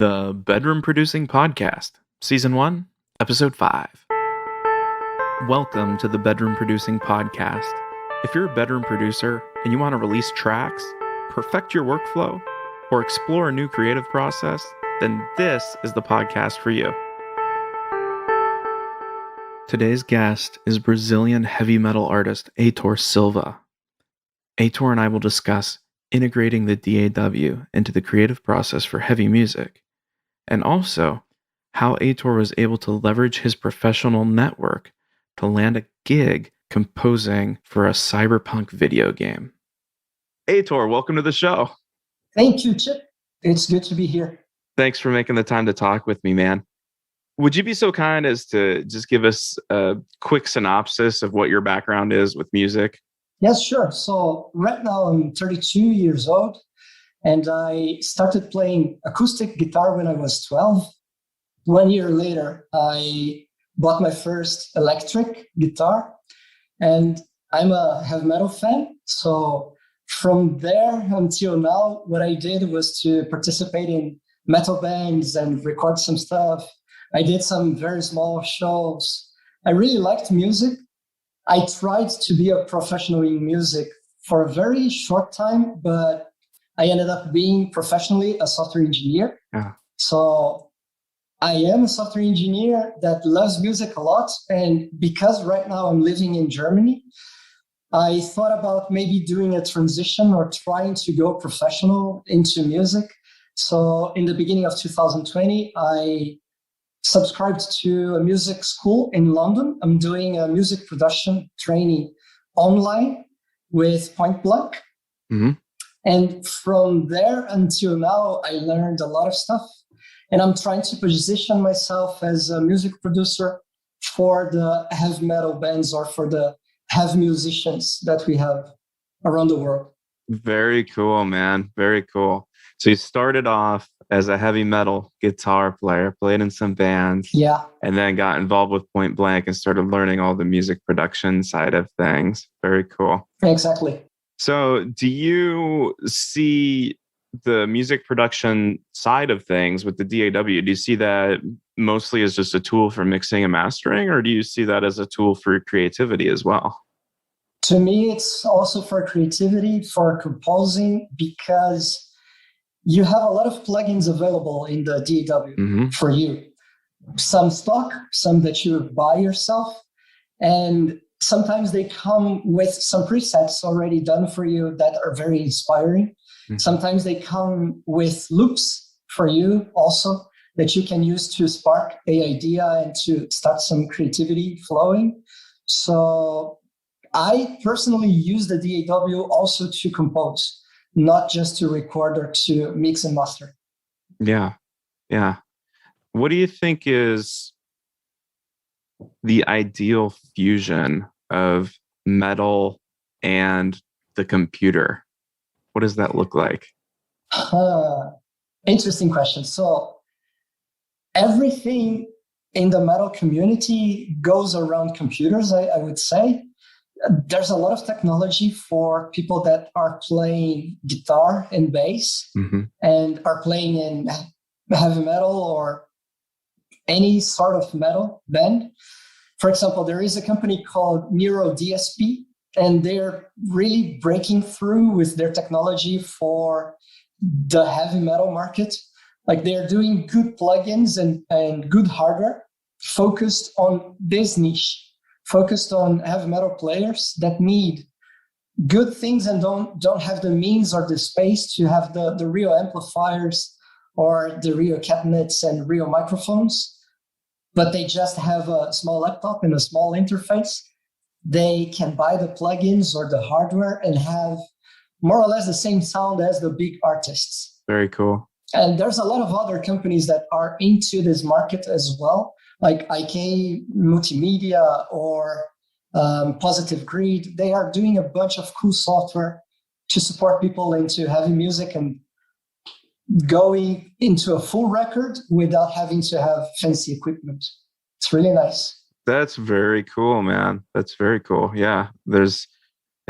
The Bedroom Producing Podcast, Season 1, Episode 5. Welcome to the Bedroom Producing Podcast. If you're a bedroom producer and you want to release tracks, perfect your workflow, or explore a new creative process, then this is the podcast for you. Today's guest is Brazilian heavy metal artist Heitor Silva. Heitor and I will discuss integrating the DAW into the creative process for heavy music, and also how Heitor was able to leverage his professional network to land a gig composing for a cyberpunk video game. Heitor, welcome to the show. Thank you, Chip. It's good to be here. Thanks for making the time to talk with me, man. Would you be so kind as to just give us a quick synopsis of what your background is with music? Yes, sure. So right now I'm 32 years old. And I started playing acoustic guitar when I was 12. 1 year later, I bought my first electric guitar, and I'm a heavy metal fan. So from there until now, what I did was to participate in metal bands and record some stuff. I did some very small shows. I really liked music. I tried to be a professional in music for a very short time, but I ended up being professionally a software engineer. Yeah. So I am a software engineer that loves music a lot. And because right now I'm living in Germany, I thought about maybe doing a transition or trying to go professional into music. So in the beginning of 2020, I subscribed to a music school in London. I'm doing a music production training online with Point Blank. Mm-hmm. And from there until now, I learned a lot of stuff. And I'm trying to position myself as a music producer for the heavy metal bands or for the heavy musicians that we have around the world. Very cool, man. Very cool. So you started off as a heavy metal guitar player, played in some bands, and then got involved with Point Blank and started learning all the music production side of things. Very cool. Exactly. So do you see the music production side of things with the DAW? Do you see that mostly as just a tool for mixing and mastering, or do you see that as a tool for creativity as well? To me, it's also for creativity, for composing, because you have a lot of plugins available in the DAW for you. Some stock, some that you buy yourself, and sometimes they come with some presets already done for you that are very inspiring. Mm-hmm. Sometimes they come with loops for you also that you can use to spark an idea and to start some creativity flowing. So I personally use the DAW also to compose, not just to record or to mix and master. Yeah. What do you think is the ideal fusion of metal and the computer? What does that look like? Interesting question. So everything in the metal community goes around computers, I would say. There's a lot of technology for people that are playing guitar and bass and are playing in heavy metal or any sort of metal band. For example, there is a company called Neuro DSP, and they're really breaking through with their technology for the heavy metal market. Like they're doing good plugins and good hardware focused on this niche, focused on heavy metal players that need good things and don't have the means or the space to have the real amplifiers or the real cabinets and real microphones, but they just have a small laptop and a small interface. They can buy the plugins or the hardware and have more or less the same sound as the big artists. Very cool. And there's a lot of other companies that are into this market as well, like IK Multimedia or Positive Grid. They are doing a bunch of cool software to support people into heavy music and going into a full record without having to have fancy equipment. It's really nice. That's very cool, man. That's very cool. Yeah. There's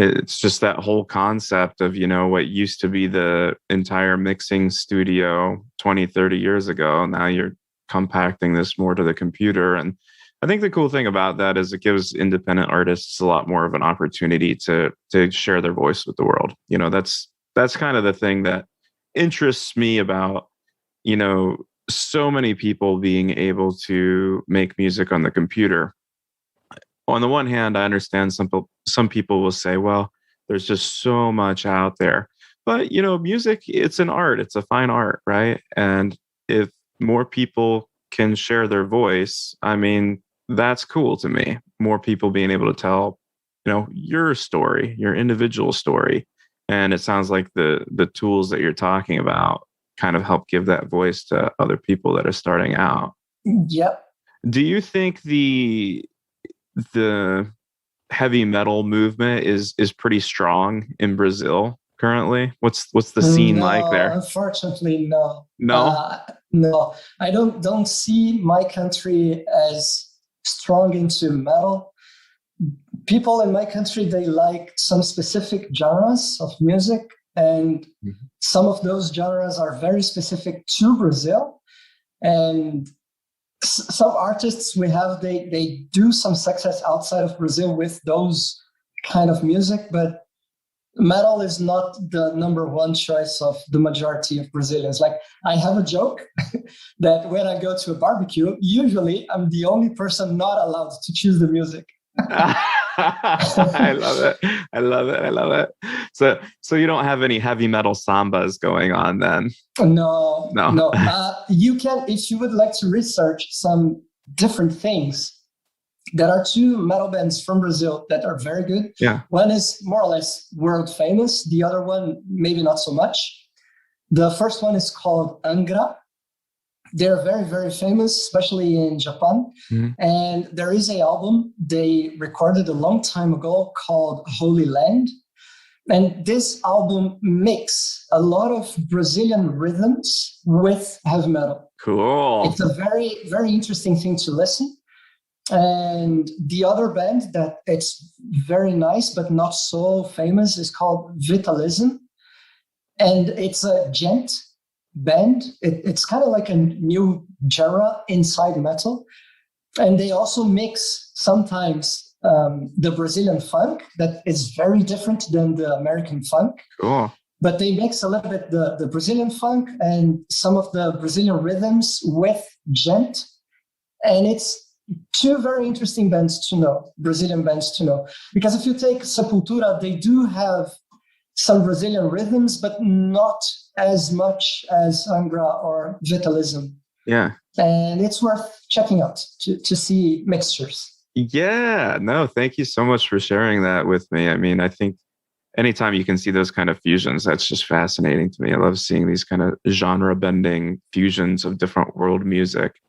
It's just that whole concept of, what used to be the entire mixing studio 20, 30 years ago. Now you're compacting this more to the computer. And I think the cool thing about that is it gives independent artists a lot more of an opportunity to share their voice with the world. That's kind of the thing that interests me about, so many people being able to make music on the computer. On the one hand, I understand some people will say, well, there's just so much out there. But, music, it's an art. It's a fine art, right? And if more people can share their voice, I mean, that's cool to me. More people being able to tell, your story, your individual story. And it sounds like the tools that you're talking about kind of help give that voice to other people that are starting out. Yep. Do you think the heavy metal movement is pretty strong in Brazil currently? What's the scene like there? Unfortunately, no. No? No. I don't see my country as strong into metal. People in my country, they like some specific genres of music, and some of those genres are very specific to Brazil. And some artists we have, they do some success outside of Brazil with those kind of music, but metal is not the number one choice of the majority of Brazilians. Like, I have a joke that when I go to a barbecue, usually I'm the only person not allowed to choose the music. I love it. I love it. I love it. So you don't have any heavy metal sambas going on then? No. You can, if you would like to research some different things. There are two metal bands from Brazil that are very good. Yeah. One is more or less world famous. The other one, maybe not so much. The first one is called Angra. They're very, very famous, especially in Japan. Mm-hmm. And there is an album they recorded a long time ago called Holy Land. And this album mixes a lot of Brazilian rhythms with heavy metal. Cool. It's a very, very interesting thing to listen. And the other band that it's very nice but not so famous is called Vitalism. And it's a gent band. It's kind of like a new genre inside metal. And they also mix sometimes the Brazilian funk that is very different than the American funk. Cool. But they mix a little bit the Brazilian funk and some of the Brazilian rhythms with gent. And it's two very interesting bands to know, Brazilian bands to know. Because if you take Sepultura, they do have some Brazilian rhythms, but not as much as Angra or Vitalism. Yeah. And it's worth checking out to see mixtures. Yeah. No, thank you so much for sharing that with me. I mean, I think anytime you can see those kind of fusions, that's just fascinating to me. I love seeing these kind of genre-bending fusions of different world music.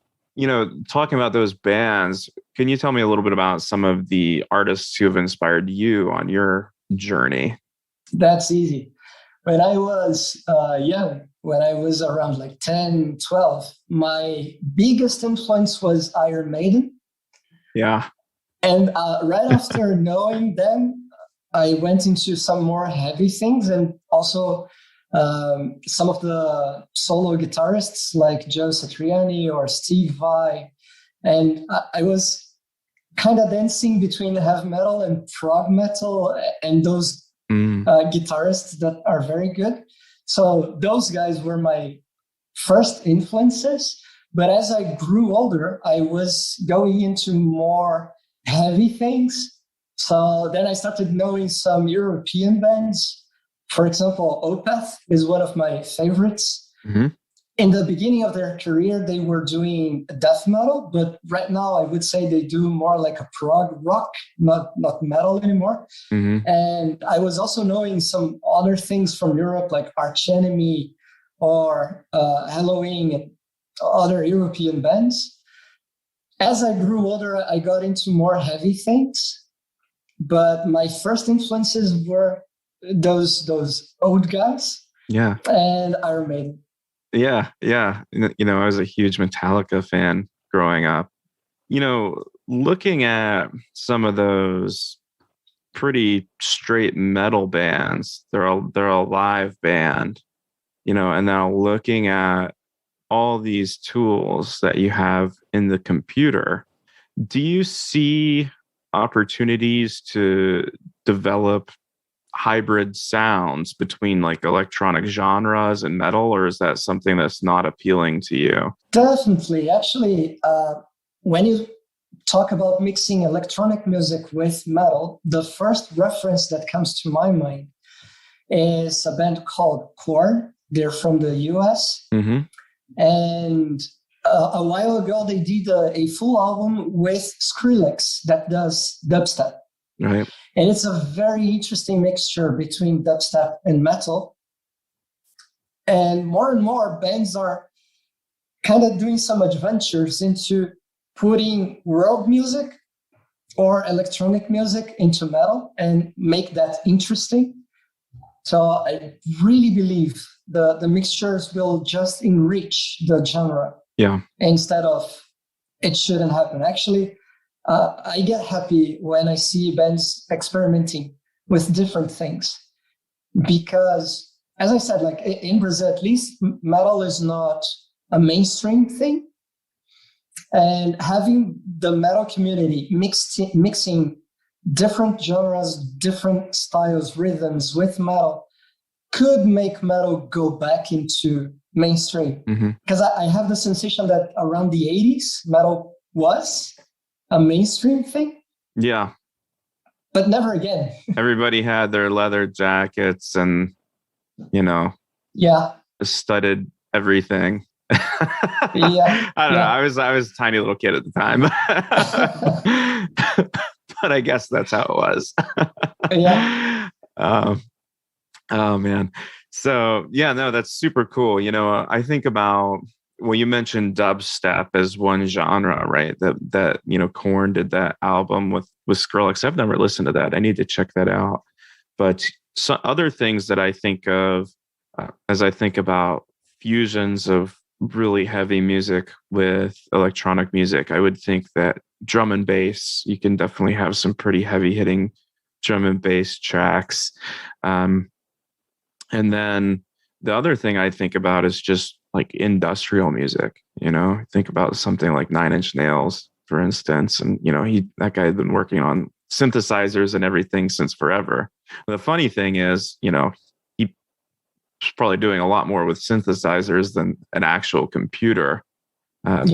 Talking about those bands, can you tell me a little bit about some of the artists who have inspired you on your journey? That's easy. When I was young, when I was around like 10, 12, my biggest influence was Iron Maiden. Yeah. And right after knowing them, I went into some more heavy things, and also some of the solo guitarists like Joe Satriani or Steve Vai. And I was kind of dancing between heavy metal and prog metal and those guitarists that are very good. So those guys were my first influences. But as I grew older, I was going into more heavy things. So then I started knowing some European bands. For example, Opeth is one of my favorites. Mm-hmm. In the beginning of their career, they were doing death metal, but right now I would say they do more like a prog rock, not metal anymore. Mm-hmm. And I was also knowing some other things from Europe, like Arch Enemy or Halloween and other European bands. As I grew older, I got into more heavy things, but my first influences were those old guys. Yeah. And Iron Maiden. Yeah. I was a huge Metallica fan growing up. Looking at some of those pretty straight metal bands. They're a live band, and now looking at all these tools that you have in the computer, do you see opportunities to develop hybrid sounds between like electronic genres and metal, or is that something that's not appealing to you? Definitely. Actually, when you talk about mixing electronic music with metal, the first reference that comes to my mind is a band called Korn. They're from the US. Mm-hmm. And a while ago, they did a full album with Skrillex that does dubstep. Right. And it's a very interesting mixture between dubstep and metal. And more bands are kind of doing some adventures into putting world music or electronic music into metal and make that interesting. So I really believe the mixtures will just enrich the genre. Yeah. Instead of it shouldn't happen. Actually, I get happy when I see bands experimenting with different things, because, as I said, like in Brazil, at least, metal is not a mainstream thing. And having the metal community mixing different genres, different styles, rhythms with metal could make metal go back into mainstream. Because I have the sensation that around the 80s, metal was a mainstream thing. Yeah. But never again. Everybody had their leather jackets and, yeah, studded everything. Yeah. I don't know. I was a tiny little kid at the time. But I guess that's how it was. Yeah. Oh man. So yeah, no, that's super cool. I think about, well, you mentioned dubstep as one genre, right? That Korn did that album with Skrillex. I've never listened to that. I need to check that out. But some other things that I think of as I think about fusions of really heavy music with electronic music, I would think that drum and bass, you can definitely have some pretty heavy hitting drum and bass tracks. And then the other thing I think about is just like industrial music. Think about something like Nine Inch Nails, for instance. And, that guy had been working on synthesizers and everything since forever. The funny thing is, he's probably doing a lot more with synthesizers than an actual computer. But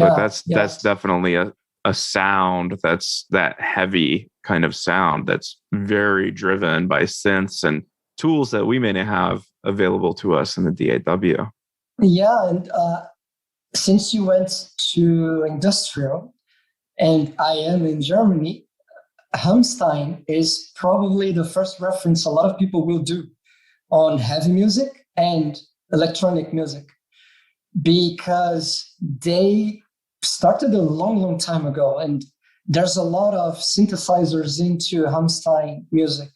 that's definitely a sound that's that heavy kind of sound that's very driven by synths and tools that we may not have available to us in the DAW. Yeah, and since you went to industrial, and I am in Germany, Hamstein is probably the first reference a lot of people will do on heavy music and electronic music, because they started a long time ago, and there's a lot of synthesizers into Hamstein music.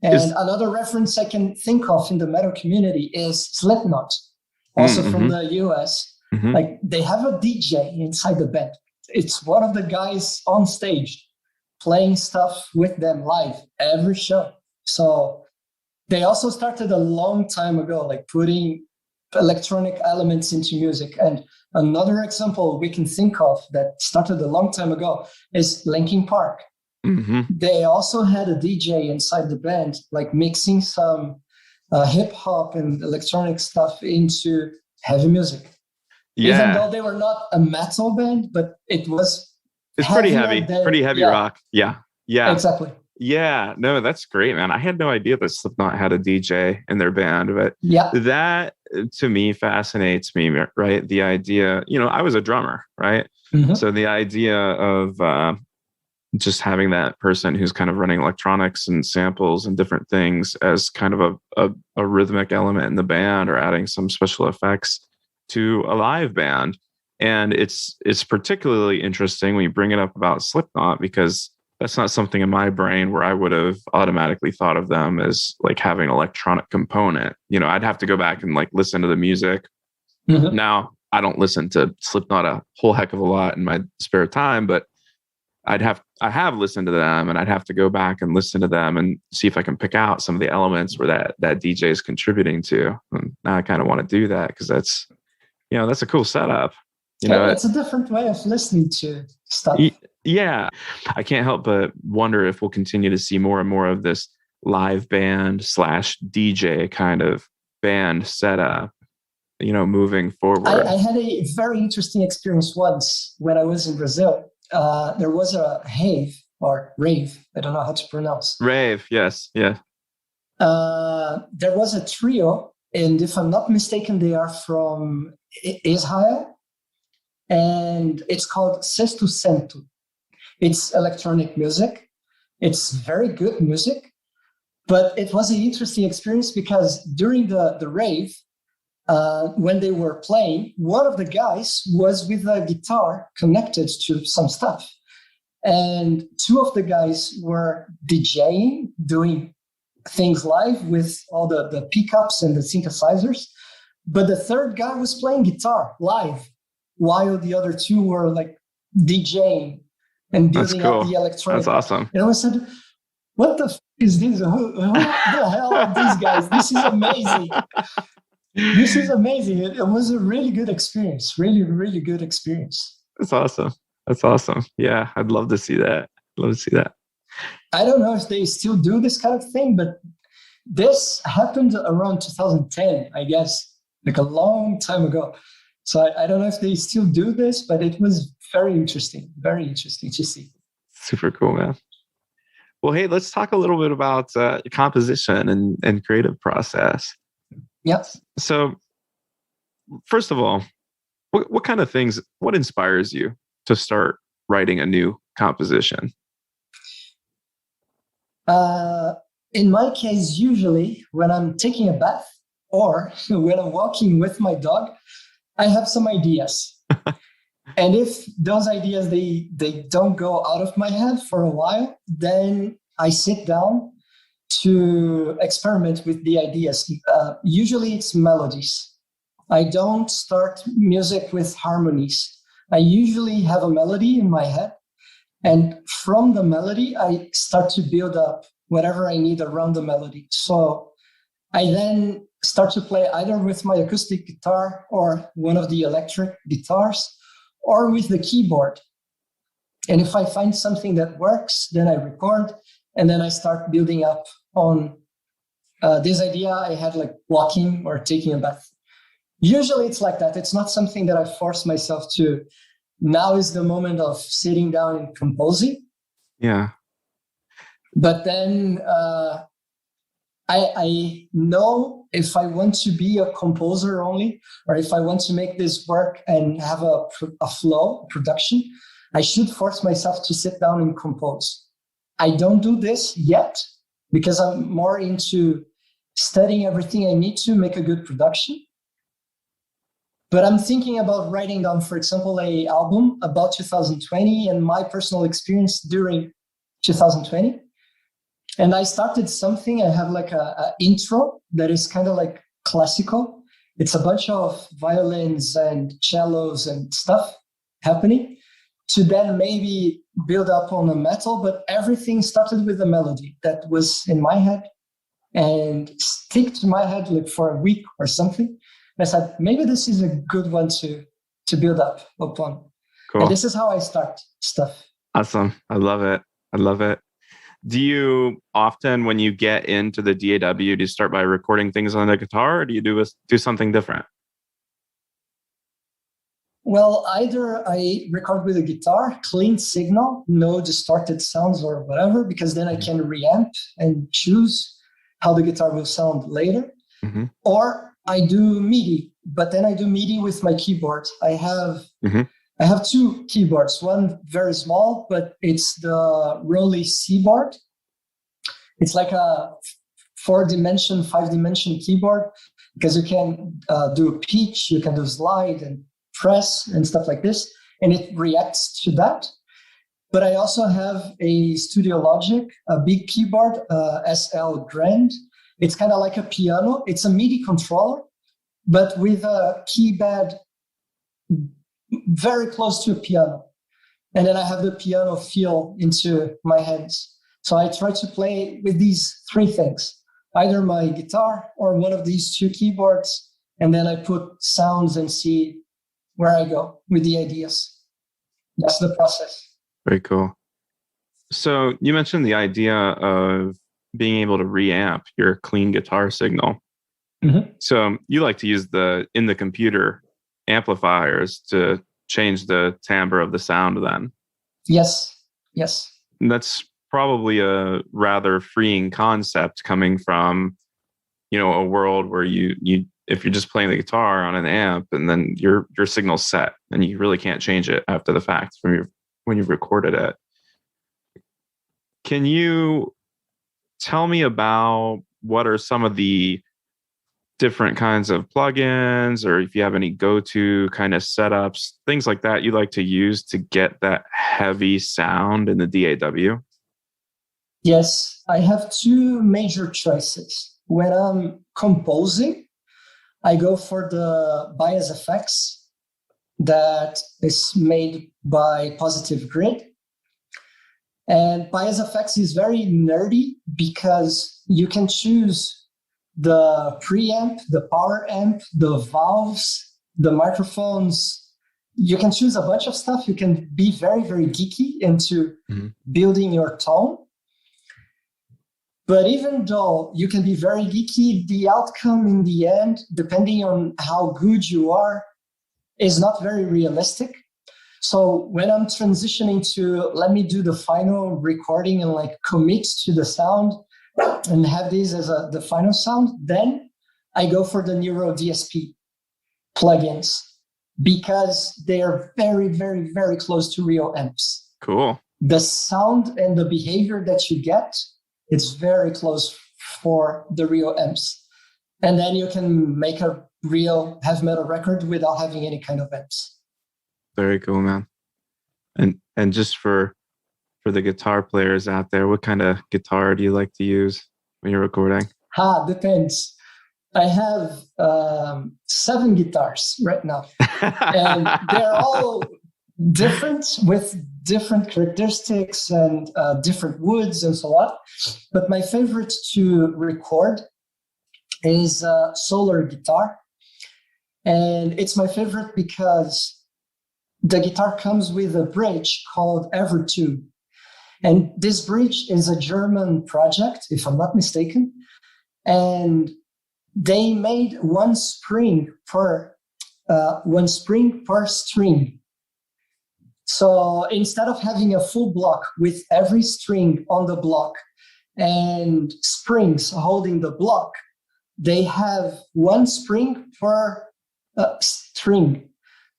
And another reference I can think of in the metal community is Slipknot, also from the US. Like, they have a DJ inside the band. It's one of the guys on stage playing stuff with them live every show. So they also started a long time ago, like putting electronic elements into music. And another example we can think of that started a long time ago is Linkin Park. They also had a DJ inside the band, like mixing some hip hop and electronic stuff into heavy music. Yeah. Even though they were not a metal band, but it's pretty heavy rock. Yeah. Exactly. Yeah, no, that's great, man. I had no idea that Slipknot had a DJ in their band, but that to me fascinates me, right? The idea, I was a drummer, right? So the idea of just having that person who's kind of running electronics and samples and different things as kind of a rhythmic element in the band, or adding some special effects to a live band. And it's particularly interesting when you bring it up about Slipknot, because that's not something in my brain where I would have automatically thought of them as like having an electronic component. I'd have to go back and like listen to the music. Now, I don't listen to Slipknot a whole heck of a lot in my spare time, but I have listened to them, and I'd have to go back and listen to them and see if I can pick out some of the elements where that DJ is contributing to. And now I kind of want to do that because that's a cool setup. It's a different way of listening to stuff. Yeah. I can't help but wonder if we'll continue to see more and more of this live band / DJ kind of band setup, moving forward. I had a very interesting experience once when I was in Brazil. There was a rave. I don't know how to pronounce. Rave, yes, yeah. There was a trio, and if I'm not mistaken, they are from Israel, and it's called Sexto Cento. It's electronic music. It's very good music, but it was an interesting experience because during the rave, when they were playing, one of the guys was with a guitar connected to some stuff. And two of the guys were DJing, doing things live with all the pickups and the synthesizers. But the third guy was playing guitar live, while the other two were like DJing and building up the electronic. That's awesome. And I said, what the is this? Who the hell are these guys? This is amazing. This is amazing. It was a really good experience. Really, really good experience. That's awesome. Yeah, I'd love to see that. I don't know if they still do this kind of thing, but this happened around 2010, I guess, like a long time ago. So I don't know if they still do this, but it was very interesting to see. Super cool, man. Well, hey, let's talk a little bit about composition and creative process. Yes. So, first of all, what kind of things, what inspires you to start writing a new composition? In my case, usually when I'm taking a bath or when I'm walking with my dog, I have some ideas. And if those ideas, they don't go out of my head for a while, then I sit down to experiment with the ideas. Usually it's melodies. I don't start music with harmonies. I usually have a melody in my head. And from the melody, I start to build up whatever I need around the melody. So I then start to play either with my acoustic guitar or one of the electric guitars or with the keyboard. And if I find something that works, then I record, and then I start building up on this idea I had, like walking or taking a bath. Usually it's like that. It's not something that I force myself to. Now is the moment of sitting down and composing. Yeah. But then I know if I want to be a composer only, or if I want to make this work and have a flow, production, I should force myself to sit down and compose. I don't do this yet because I'm more into studying everything I need to make a good production. But I'm thinking about writing down, for example, an album about 2020 and my personal experience during 2020. And I started something. I have like a intro that is kind of like classical. It's a bunch of violins and cellos and stuff happening to then maybe build up on a metal. But everything started with a melody that was in my head and stick to my head like for a week or something. And I said, maybe this is a good one to build up upon. Cool. And this is how I start stuff. Awesome. I love it. Do you often, when you get into the DAW, do you start by recording things on the guitar, or do you do something different? Well, either I record with a guitar, clean signal, no distorted sounds or whatever, because then I can reamp and choose how the guitar will sound later. Mm-hmm. Or I do MIDI, but then I do MIDI with my keyboard. I have two keyboards, one very small, but it's the Rolly C-board. It's like a 4-dimension, 5-dimension keyboard because you can do pitch, you can do slide and press and stuff like this, and it reacts to that. But I also have a Studio Logic, a big keyboard, SL Grand. It's kind of like a piano. It's a MIDI controller, but with a keypad very close to a piano. And then I have the piano feel into my hands. So I try to play with these three things, either my guitar or one of these two keyboards. And then I put sounds and see where I go with the ideas. That's the process. Very cool. So you mentioned the idea of being able to reamp your clean guitar signal. Mm-hmm. So you like to use in the computer amplifiers to change the timbre of the sound then? Yes. And that's probably a rather freeing concept coming from, a world where you if you're just playing the guitar on an amp and then your signal's set and you really can't change it after the fact when you've recorded it. Can you tell me about what are some of the different kinds of plugins, or if you have any go-to kind of setups, things like that you like to use to get that heavy sound in the DAW? Yes, I have two major choices. When I'm composing, I go for the bias effects that is made by Positive Grid. And bias effects is very nerdy because you can choose the preamp, the power amp, the valves, the microphones. You can choose a bunch of stuff. You can be very, very geeky into building your tone. But even though you can be very geeky, the outcome in the end, depending on how good you are, is not very realistic. So when I'm transitioning to let me do the final recording and like commit to the sound and have this as the final sound, then I go for the Neuro DSP plugins because they are very, very, very close to real amps. Cool. The sound and the behavior that you get, it's very close for the real amps. And then you can make a real heavy metal record without having any kind of amps. Very cool, man. And just for the guitar players out there, what kind of guitar do you like to use when you're recording? Depends. I have 7 guitars right now. And they're all different with different characteristics and different woods and so on. But my favorite to record is a solar guitar. And it's my favorite because the guitar comes with a bridge called Evertube. And this bridge is a German project, if I'm not mistaken. And they made one spring per string. So instead of having a full block with every string on the block and springs holding the block, they have one spring per string.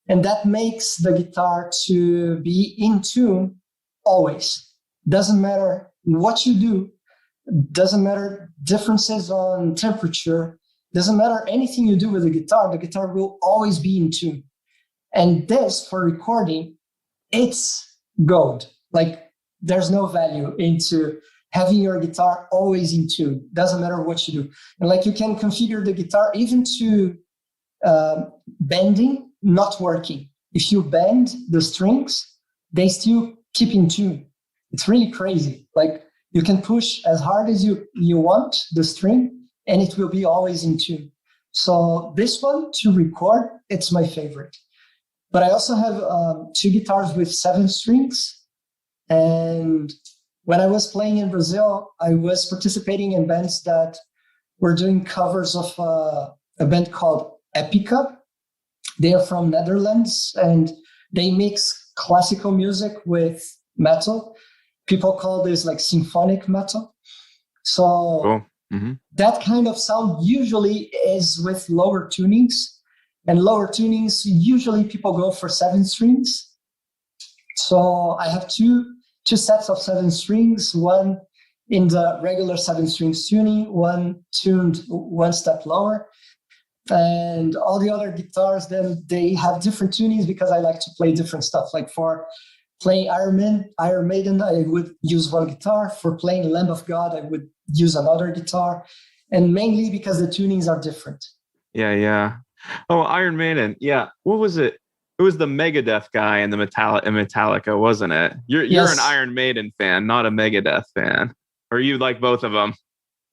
And that makes the guitar to be in tune always. Doesn't matter what you do, doesn't matter differences on temperature, doesn't matter anything you do with the guitar will always be in tune. And this, for recording, it's gold. Like, there's no value into having your guitar always in tune. Doesn't matter what you do. And like, you can configure the guitar even to bending not working. If you bend the strings, they still keep in tune. It's really crazy. Like, you can push as hard as you want the string and it will be always in tune. So this one to record, it's my favorite. But I also have 2 guitars with 7 strings. And when I was playing in Brazil, I was participating in bands that were doing covers of a band called Epica. They are from Netherlands and they mix classical music with metal. People call this like symphonic metal. So cool. That kind of sound usually is with lower tunings. And lower tunings, usually people go for 7 strings. So I have two sets of 7 strings, one in the regular 7 strings tuning, one tuned 1 step lower. And all the other guitars, then they have different tunings because I like to play different stuff. Like for playing Iron Maiden, I would use one guitar. For playing Lamb of God, I would use another guitar. And mainly because the tunings are different. Yeah. Oh, Iron Maiden. Yeah. What was it? It was the Megadeth guy in the Metallica, wasn't it? You're an Iron Maiden fan, not a Megadeth fan. Or you like both of them?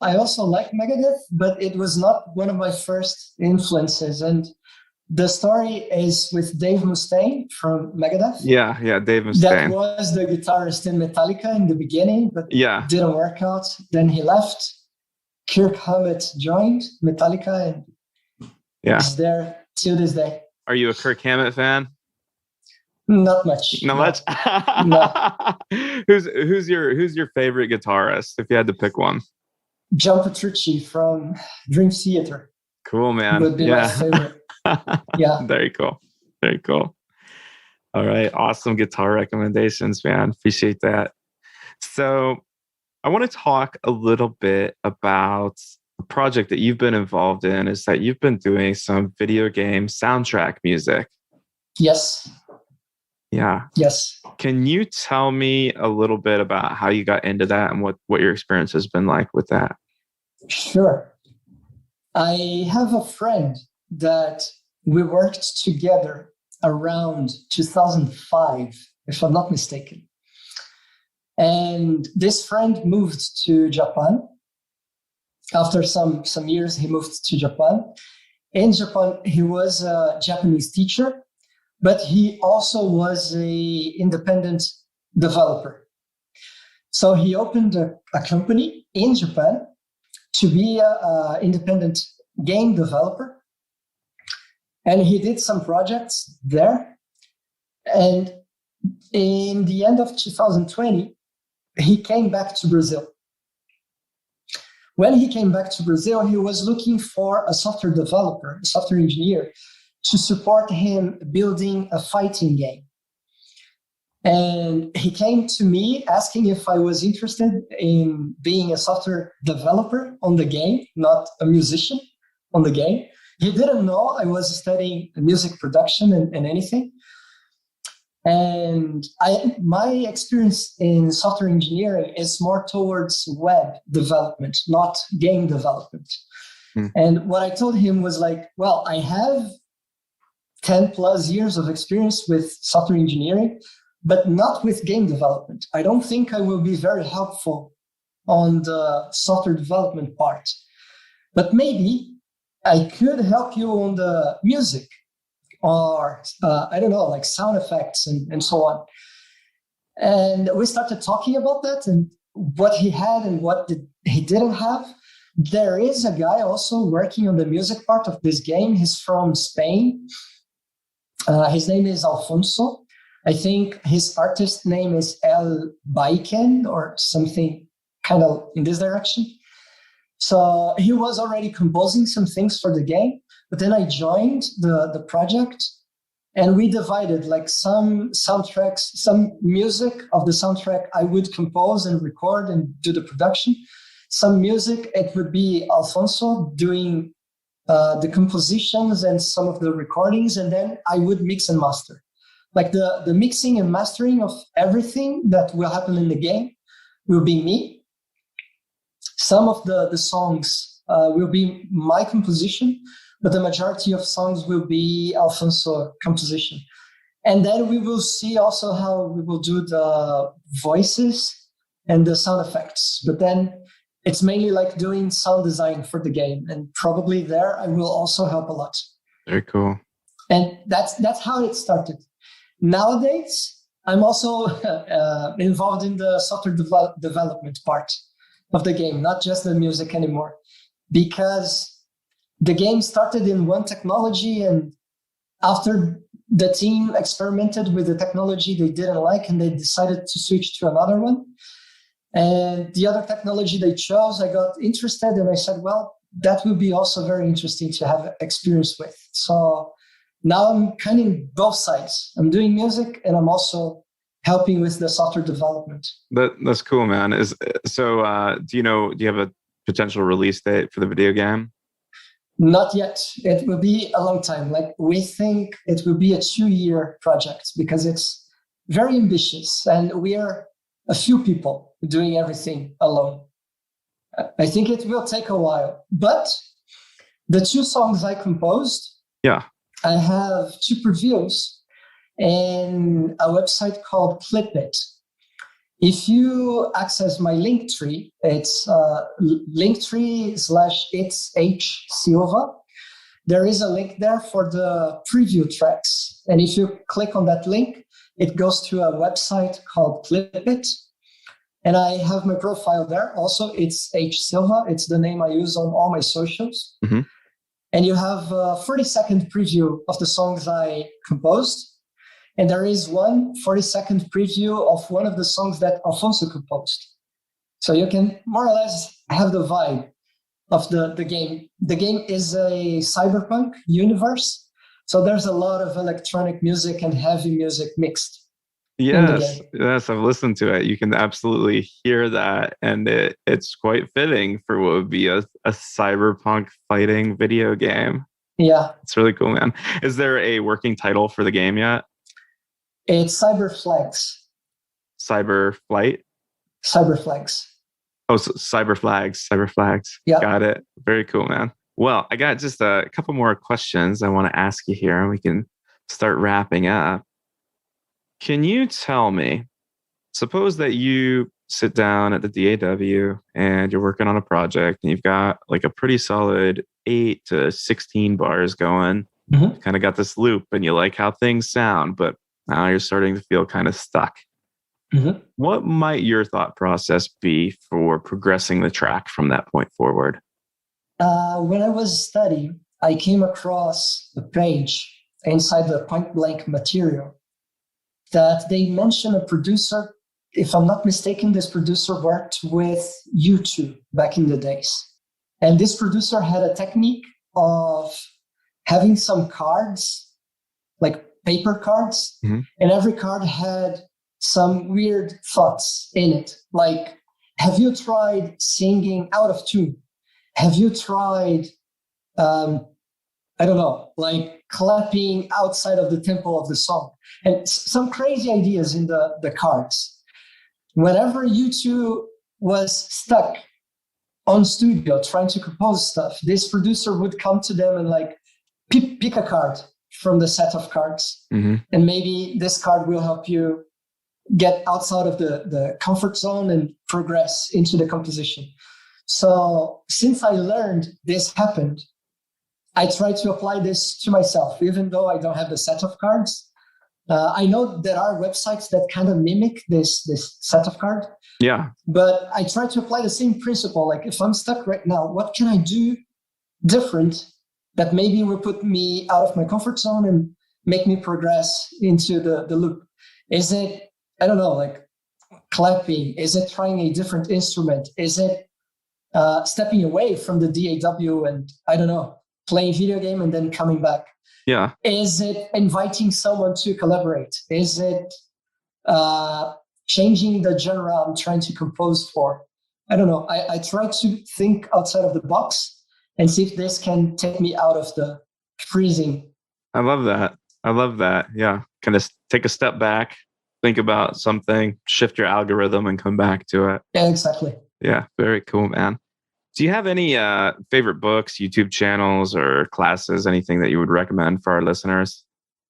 I also like Megadeth, but it was not one of my first influences. And the story is with Dave Mustaine from Megadeth. Yeah, Dave Mustaine. That was the guitarist in Metallica in the beginning, but didn't work out. Then he left. Kirk Hammett joined Metallica and is there till this day. Are you a Kirk Hammett fan? Not much. Not much? No. Who's your favorite guitarist, if you had to pick one? John Petrucci from Dream Theater. Cool, man. Would be my favorite. Yeah. Very cool. Very cool. All right. Awesome guitar recommendations, man. Appreciate that. So I want to talk a little bit about a project that you've been involved in, is that you've been doing some video game soundtrack music. Yes. Yeah. Yes. Can you tell me a little bit about how you got into that and what your experience has been like with that? Sure. I have a friend that we worked together around 2005, if I'm not mistaken. And this friend moved to Japan. After some years, he moved to Japan. In Japan, he was a Japanese teacher, but he also was an independent developer. So he opened a company in Japan to be an independent game developer. And he did some projects there. And in the end of 2020, he came back to Brazil. When he came back to Brazil, he was looking for a software developer, a software engineer, to support him building a fighting game. And he came to me asking if I was interested in being a software developer on the game, not a musician on the game. He didn't know I was studying music production and anything. And my experience in software engineering is more towards web development, not game development. And what I told him was like, well, I have 10 plus years of experience with software engineering, but not with game development. I don't think I will be very helpful on the software development part, but maybe I could help you on the music, or I don't know, like sound effects and so on. And we started talking about that and what he had and what he didn't have. There is a guy also working on the music part of this game. He's from Spain. His name is Alfonso. I think his artist name is El Baiken or something kind of in this direction. So he was already composing some things for the game. But then I joined the project and we divided, like some soundtracks, some music of the soundtrack I would compose and record and do the production. Some music, it would be Alfonso doing the compositions and some of the recordings, and then I would mix and master. Like the mixing and mastering of everything that will happen in the game will be me. Some of the songs will be my composition, but the majority of songs will be Alfonso composition. And then we will see also how we will do the voices and the sound effects. But then it's mainly like doing sound design for the game. And probably there I will also help a lot. Very cool. And that's how it started. Nowadays, I'm also involved in the software development part of the game, not just the music anymore. Because the game started in one technology, and after the team experimented with the technology they didn't like, and they decided to switch to another one. And the other technology they chose, I got interested, and I said, well, that would be also very interesting to have experience with. So now I'm kind of both sides. I'm doing music, and I'm also helping with the software development. That's cool, man. Do you have a potential release date for the video game? Not yet. It will be a long time. Like, we think it will be a 2-year project because it's very ambitious and we are a few people doing everything alone. I think it will take a while, but the 2 songs I composed, I have 2 previews and a website called Clipit. If you access my Linktree, it's Linktree/it's H Silva. There is a link there for the preview tracks. And if you click on that link, it goes to a website called Clipit. And I have my profile there. Also, it's H Silva. It's the name I use on all my socials. Mm-hmm. And you have a 40-second preview of the songs I composed. And there is one 40-second preview of one of the songs that Alfonso composed. So you can more or less have the vibe of the game. The game is a cyberpunk universe. So there's a lot of electronic music and heavy music mixed. Yes, I've listened to it. You can absolutely hear that. And it's quite fitting for what would be a cyberpunk fighting video game. Yeah. It's really cool, man. Is there a working title for the game yet? It's Cyberflags. Cyberflight? Cyberflags. Oh, so Cyberflags. Yeah. Got it. Very cool, man. Well, I got just a couple more questions I want to ask you here, and we can start wrapping up. Can you tell me, suppose that you sit down at the DAW and you're working on a project and you've got like a pretty solid 8 to 16 bars going. Mm-hmm. You kind of got this loop and you like how things sound, but now you're starting to feel kind of stuck. Mm-hmm. What might your thought process be for progressing the track from that point forward? When I was studying, I came across a page inside the Point Blank material that they mentioned a producer. If I'm not mistaken, this producer worked with U2 back in the days. And this producer had a technique of having some cards, like paper cards, mm-hmm. and every card had some weird thoughts in it. Like, have you tried singing out of tune? Have you tried, like clapping outside of the tempo of the song? And some crazy ideas in the cards. Whenever U2 was stuck on studio trying to compose stuff, this producer would come to them and like pick a card from the set of cards. Mm-hmm. And maybe this card will help you get outside of the comfort zone and progress into the composition. So since I learned this happened, I try to apply this to myself, even though I don't have the set of cards. I know there are websites that kind of mimic this set of cards. Yeah. But I try to apply the same principle. Like, if I'm stuck right now, what can I do different that maybe will put me out of my comfort zone and make me progress into the loop? Is it, I don't know, like clapping? Is it trying a different instrument? Is it stepping away from the DAW and, I don't know, playing video game and then coming back? Yeah. Is it inviting someone to collaborate? Is it changing the genre I'm trying to compose for? I don't know. I try to think outside of the box and see if this can take me out of the freezing. I love that. Yeah. Kind of take a step back, think about something, shift your algorithm and come back to it. Yeah, exactly. Yeah. Very cool, man. Do you have any favorite books, YouTube channels, or classes, anything that you would recommend for our listeners?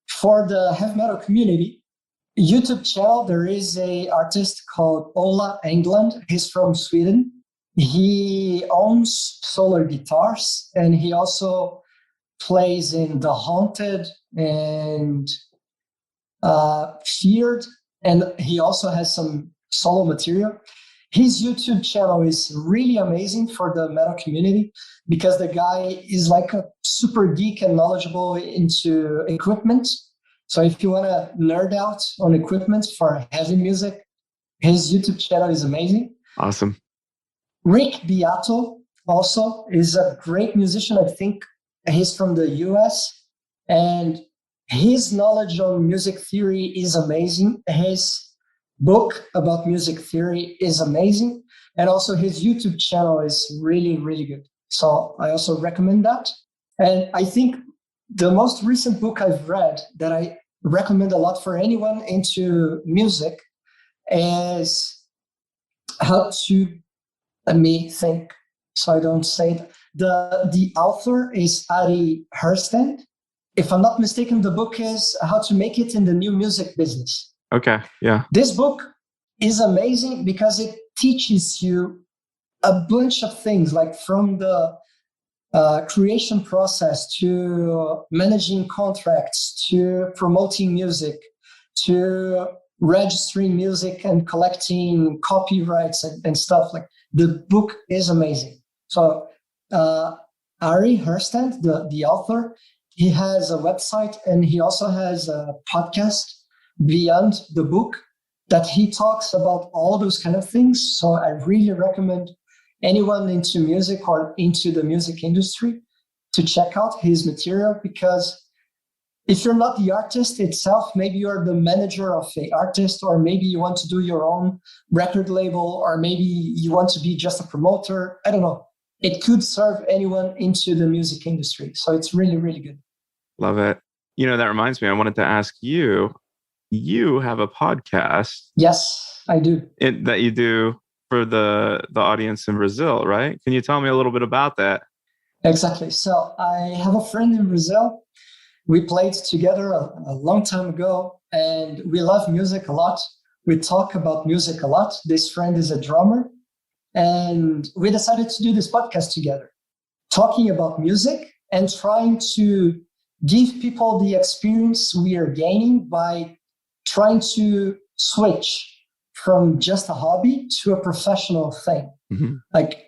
For the heavy metal community, YouTube channel, there is a artist called Ola England. He's from Sweden. He owns Solar Guitars, and he also plays in The Haunted and Feared, and he also has some solo material. His YouTube channel is really amazing for the metal community because the guy is like a super geek and knowledgeable into equipment. So if you want to nerd out on equipment for heavy music, his YouTube channel is amazing. Awesome. Rick Beato also is a great musician. I think he's from the US, and his knowledge on music theory is amazing. His book about music theory is amazing, and also his YouTube channel is really, really good. So I also recommend that. And I think the most recent book I've read that I recommend a lot for anyone into music is how to, let me think so I don't say it. The author is Ari Herstand, if I'm not mistaken, the book is How to Make It in the New Music Business. Okay, yeah. This book is amazing because it teaches you a bunch of things, like from the creation process to managing contracts to promoting music to registering music and collecting copyrights and stuff. Like, the book is amazing. So Ari Herstand, the author, he has a website and he also has a podcast beyond the book that he talks about all those kind of things. So I really recommend anyone into music or into the music industry to check out his material, because if you're not the artist itself, maybe you're the manager of an artist, or maybe you want to do your own record label, or maybe you want to be just a promoter. I don't know. It could serve anyone into the music industry. So it's really, really good. Love it. That reminds me, I wanted to ask you, you have a podcast. Yes, I do. That you do for the audience in Brazil, right? Can you tell me a little bit about that? Exactly. So I have a friend in Brazil. We played together a long time ago, and we love music a lot. We talk about music a lot. This friend is a drummer, and we decided to do this podcast together, talking about music and trying to give people the experience we are gaining by trying to switch from just a hobby to a professional thing. Mm-hmm. Like,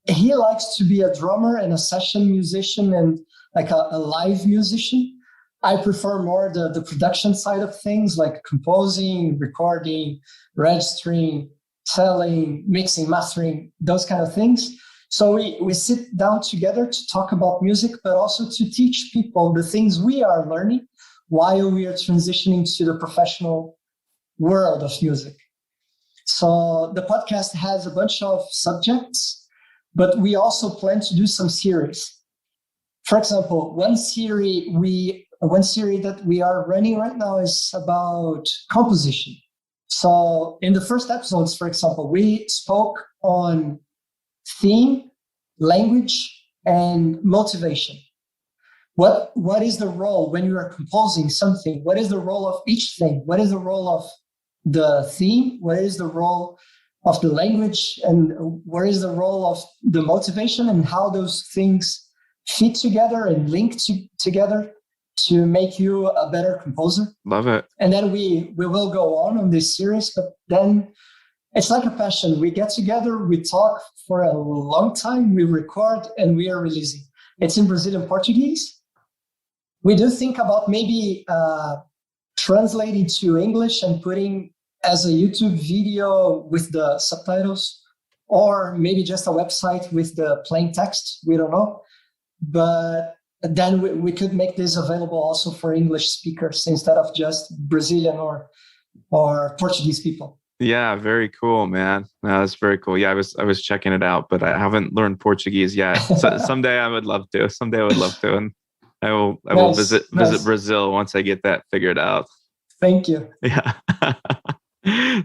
he likes to be a drummer and a session musician and like a live musician. I prefer more the production side of things, like composing, recording, registering, selling, mixing, mastering, those kind of things. So we sit down together to talk about music, but also to teach people the things we are learning while we are transitioning to the professional world of music. So the podcast has a bunch of subjects, but we also plan to do some series. For example, one series that we are running right now is about composition. So in the first episodes, for example, we spoke on theme, language, and motivation. What is the role when you are composing something? What is the role of each thing? What is the role of the theme? What is the role of the language? And what is the role of the motivation, and how those things fit together and link together to make you a better composer? Love it. And then we will go on this series, but then it's like a passion. We get together, we talk for a long time, we record, and we are releasing. It's in Brazilian Portuguese. We do think about maybe translating to English and putting as a YouTube video with the subtitles, or maybe just a website with the plain text. We don't know. But then we could make this available also for English speakers instead of just Brazilian or Portuguese people. Yeah, very cool, man. That's very cool. Yeah, I was checking it out, but I haven't learned Portuguese yet. So someday I would love to. And I will visit Brazil once I get that figured out. Thank you. Yeah.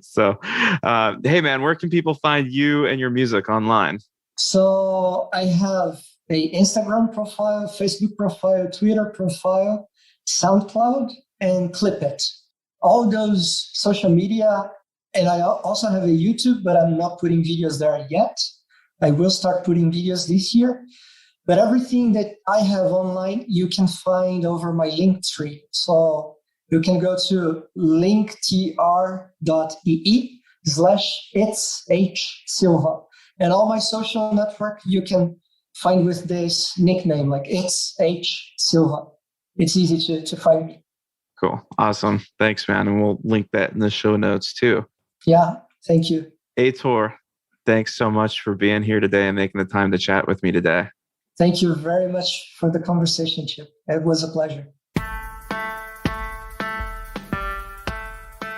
So, hey man, where can people find you and your music online? So I have an Instagram profile, Facebook profile, Twitter profile, SoundCloud, and Clipit. All those social media. And I also have a YouTube, but I'm not putting videos there yet. I will start putting videos this year. But everything that I have online, you can find over my Linktree. So you can go to linktr.ee/itshsilva. And all my social network, you can find with this nickname, like It's H Silva. It's easy to find me. Cool. Awesome. Thanks, man. And we'll link that in the show notes too. Yeah. Thank you. Heitor, thanks so much for being here today and making the time to chat with me today. Thank you very much for the conversation, Chip. It was a pleasure.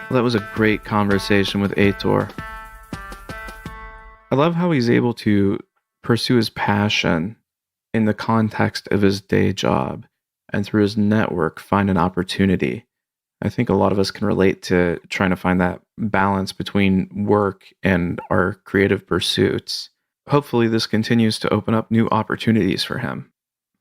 Well, that was a great conversation with Heitor. I love how he's able to pursue his passion in the context of his day job and through his network find an opportunity. I think a lot of us can relate to trying to find that balance between work and our creative pursuits. Hopefully this continues to open up new opportunities for him.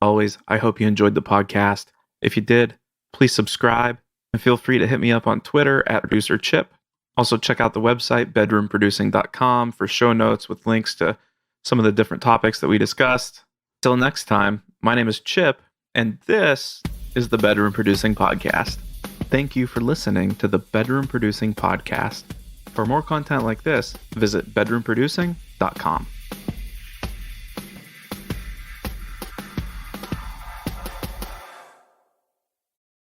Always, I hope you enjoyed the podcast. If you did, please subscribe and feel free to hit me up on Twitter at ProducerChip. Also, check out the website, bedroomproducing.com, for show notes with links to some of the different topics that we discussed. Till next time, my name is Chip, and this is the Bedroom Producing Podcast. Thank you for listening to the Bedroom Producing Podcast. For more content like this, visit bedroomproducing.com.